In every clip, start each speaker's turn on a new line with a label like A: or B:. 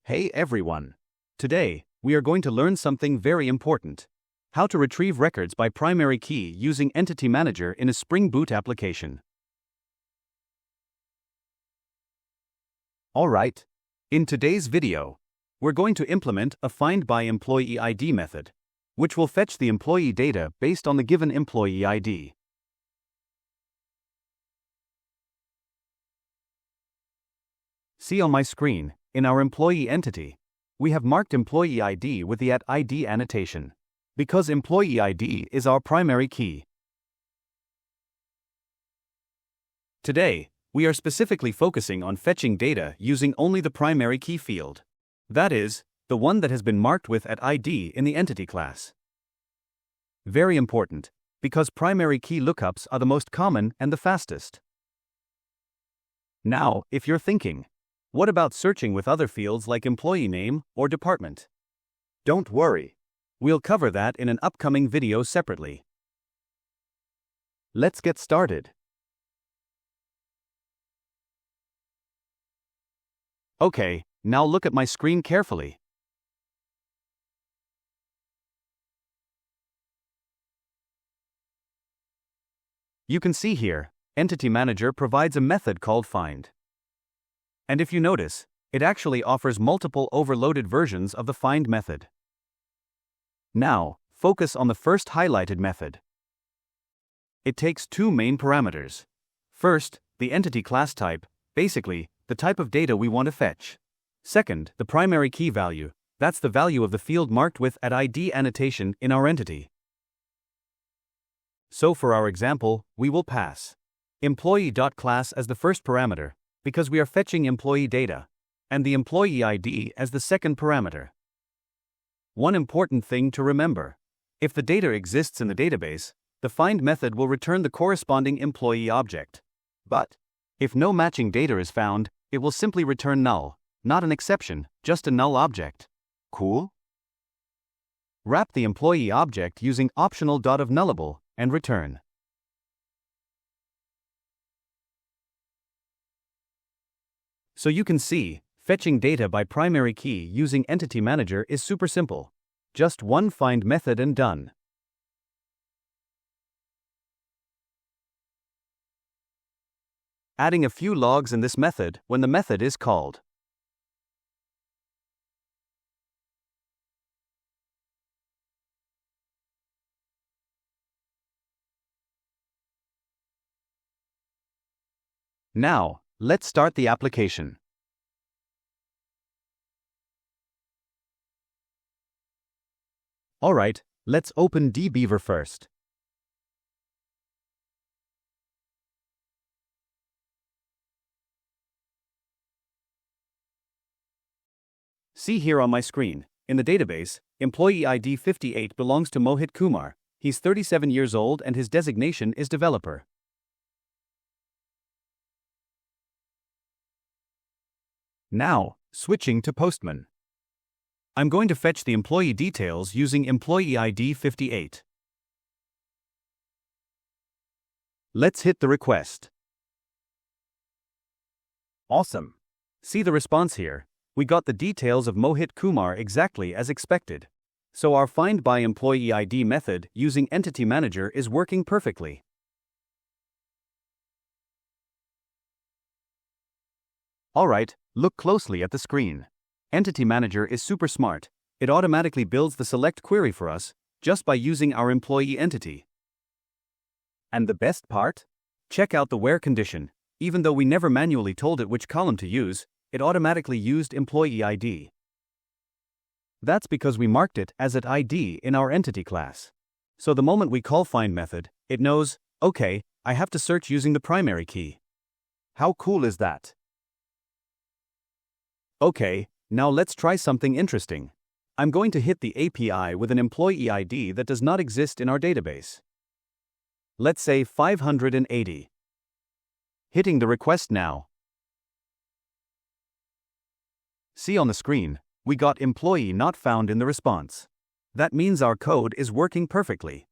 A: Hey everyone! Today, we are going to learn something very important. How to retrieve records by primary key using EntityManager in a Spring Boot application. Alright. In today's video, we're going to implement a find by employee ID method, which will fetch the employee data based on the given employee ID. See on my screen, in our employee entity, we have marked employee ID with the @ID annotation, because employee ID is our primary key. Today, we are specifically focusing on fetching data using only the primary key field. That is, the one that has been marked with @ID in the entity class. Very important, because primary key lookups are the most common and the fastest. Now, if you're thinking, what about searching with other fields like employee name or department? Don't worry. We'll cover that in an upcoming video separately. Let's get started. Okay, now look at my screen carefully. You can see here, EntityManager provides a method called find. And if you notice, it actually offers multiple overloaded versions of the find method. Now, focus on the first highlighted method. It takes two main parameters. First, the entity class type, basically, the type of data we want to fetch. Second, the primary key value, that's the value of the field marked with @ID annotation in our entity. So for our example, we will pass employee.class as the first parameter, because we are fetching employee data, and the employee ID as the second parameter. One important thing to remember: if the data exists in the database, the find method will return the corresponding employee object. But if no matching data is found, it will simply return null, not an exception, just a null object. Cool? Wrap the employee object using optional .of_nullable and return. So you can see, fetching data by primary key using EntityManager is super simple. Just one find method and done. Adding a few logs in this method when the method is called. Now, let's start the application. Alright, let's open dbeaver first. See here on my screen, in the database, employee ID 58 belongs to Mohit Kumar. He's 37 years old and his designation is developer. Now, switching to Postman. I'm going to fetch the employee details using employee ID 58. Let's hit the request. Awesome. See the response here. We got the details of Mohit Kumar exactly as expected. So our find by employee ID method using EntityManager is working perfectly. Alright, look closely at the screen. EntityManager is super smart. It automatically builds the select query for us, just by using our employee entity. And the best part? Check out the where condition. Even though we never manually told it which column to use, it automatically used employee ID. That's because we marked it as @ID in our entity class. So the moment we call find method, it knows, okay, I have to search using the primary key. How cool is that? Okay, now let's try something interesting. I'm going to hit the API with an employee ID that does not exist in our database. Let's say 580. Hitting the request now. See on the screen, we got employee not found in the response. That means our code is working perfectly.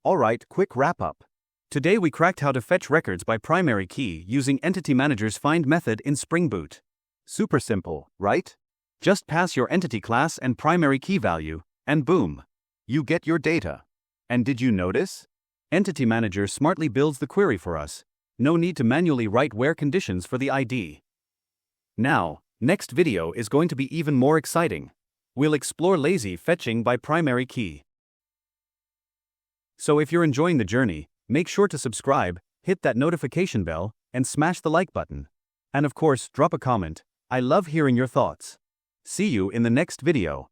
A: Alright, quick wrap up. Today we cracked how to fetch records by primary key using EntityManager's find method in Spring Boot. Super simple, right? Just pass your entity class and primary key value, and boom, you get your data. And did you notice? EntityManager smartly builds the query for us. No need to manually write where conditions for the ID. Now, next video is going to be even more exciting. We'll explore lazy fetching by primary key. So if you're enjoying the journey, make sure to subscribe, hit that notification bell, and smash the like button. And of course, drop a comment. I love hearing your thoughts. See you in the next video.